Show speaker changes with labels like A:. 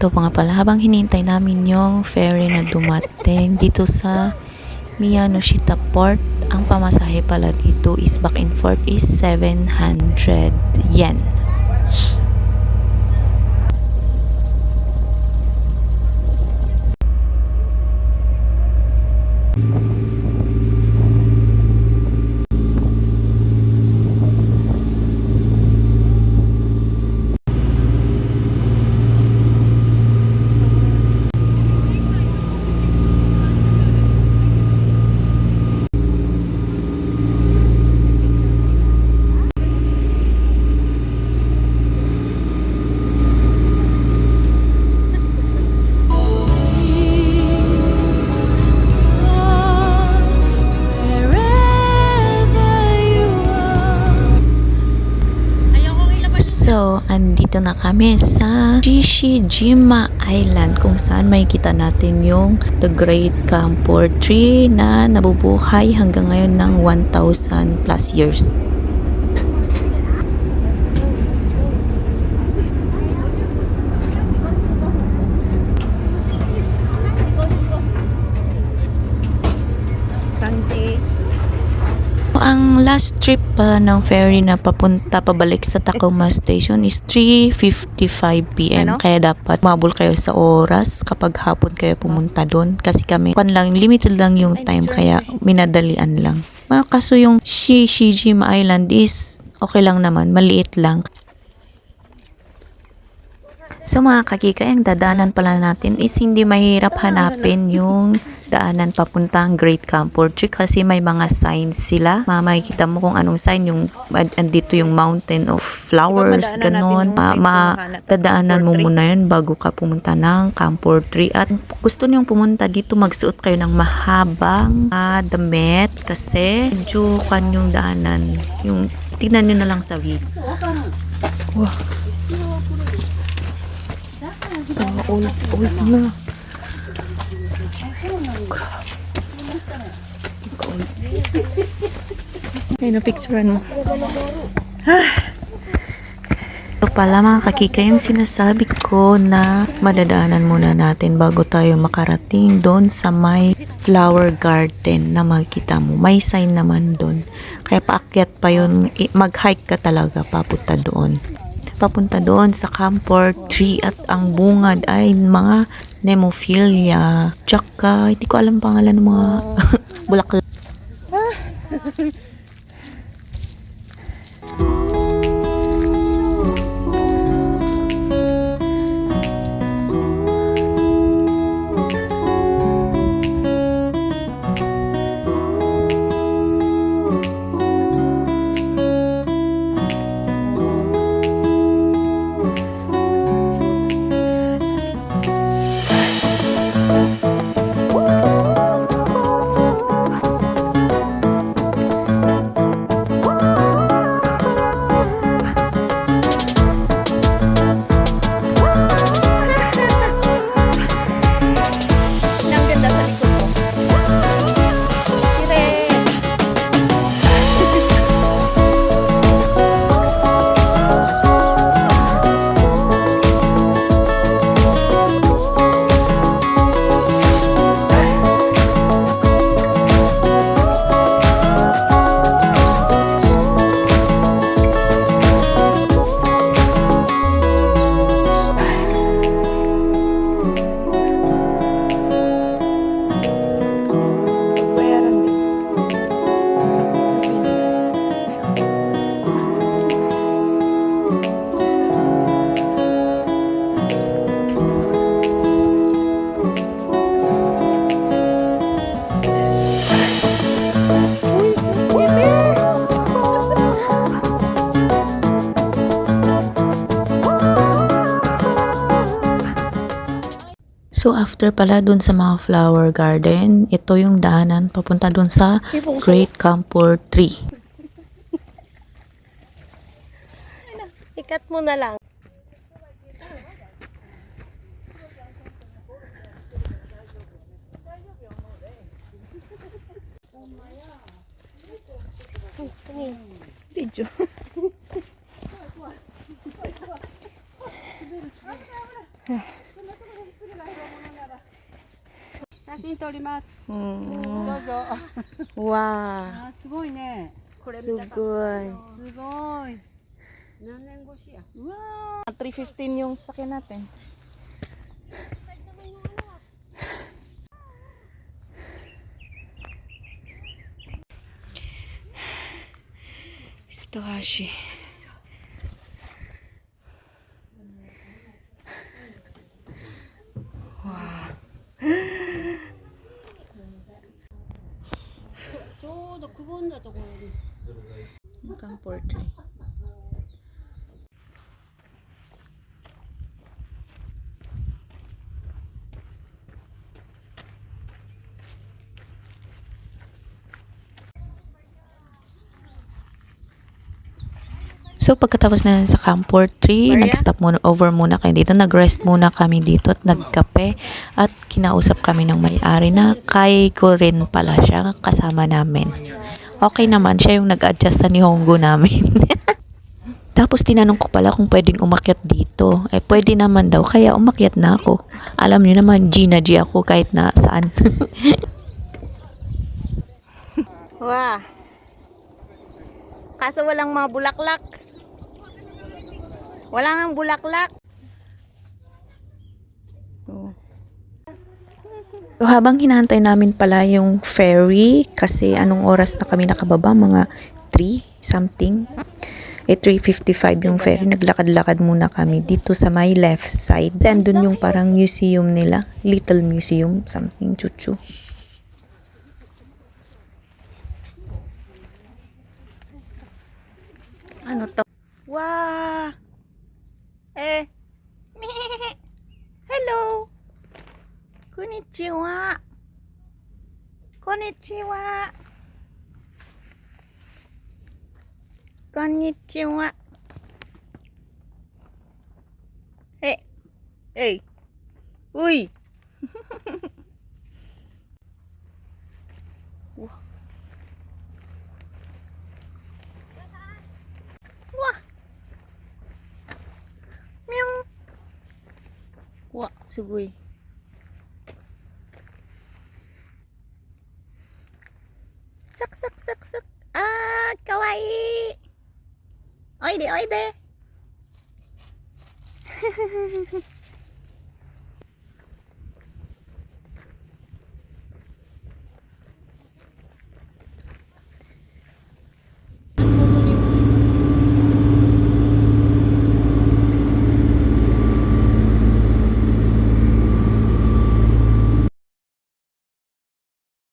A: Ito pa nga pala, habang hinihintay namin yung ferry na dumating dito sa Miyanoshita Port, ang pamasahe pala dito is back and forth is 700 yen. So, andito na kami sa Shishijima Island kung saan makikita natin yung The Great Camphor Tree na nabubuhay hanggang ngayon ng 1,000 plus years. Ang last trip pa ng ferry na papunta pabalik sa Takuma Station is 3:55 PM. Kaya dapat mabul kayo sa oras kapag hapon kayo pumunta doon. Kasi kami, limited lang yung time kaya minadalian lang. Kaso yung Shishijima Island is okay lang naman, maliit lang. So mga kakika, ang dadaanan pala natin is hindi mahirap hanapin yung daanan papuntang Great Camphor Tree kasi may mga signs sila. Makikita mo kung anong sign, yung andito yung mountain of flowers, ganon. Dadaanan mo muna yun bago ka pumunta ng Camphor Tree. At gusto niyong pumunta dito, magsuot kayo ng mahabang damit kasi medyo yung daanan. Yung tingnan niyo na lang sa video. Wow. Ulit na. Ay, na-picturean mo. Ito pala mga kakika yung sinasabi ko na madadaanan muna natin bago tayo makarating doon sa may flower garden na makikita mo. May sign naman doon. Kaya paakyat pa yun, mag-hike ka talaga papunta doon. Papunta doon sa Camphor Tree at ang bungad ay mga Nemophila. Tsaka, hindi ko alam pangalan ng mga bulaklak. So after pala dun sa mga flower garden, ito yung daanan papunta dun sa Great Camphor Tree.
B: Ikat mo na lang.
C: Video. 写真撮ります。
A: うん。
C: どうぞ。
A: わ
C: あ、すごいね。これ
A: ー、すごい。
C: すごい。何年越しや。うわ
A: 315 yung sakyan natin. Stohashi. Wow.
C: ちょうどくぼんだところに。
A: Mukhang portrait. So pagkatapos na sa Camp 3, nag-stop over muna kayo dito. Nag-rest muna kami dito at nagkape. At kinausap kami ng may-ari na kay ko rin pala siya kasama namin. Okay naman, siya yung nag-adjust sa Nihongo namin. Tapos tinanong ko pala kung pwedeng umakyat dito. Eh pwede naman daw, kaya umakyat na ako. Alam niyo naman, G na G ako kahit na saan. Wow. Kaso walang mga bulaklak. Wala ngang bulaklak. Oh. So, habang hinahantay namin pala yung ferry, kasi anong oras na kami nakababa? Mga 3 something. 3:55 yung ferry. Naglakad-lakad muna kami dito sa my left side. Then dun yung parang museum nila. Little museum, something, chuchu. Ano to? Wow! Eh! Hello! Konnichiwa! Konnichiwa! Konnichiwa! Hey! Hey! Uy! Wah! Meow! Wah, sugoi. Sak sak sak sak. Ah, kawaii. Oide, oide.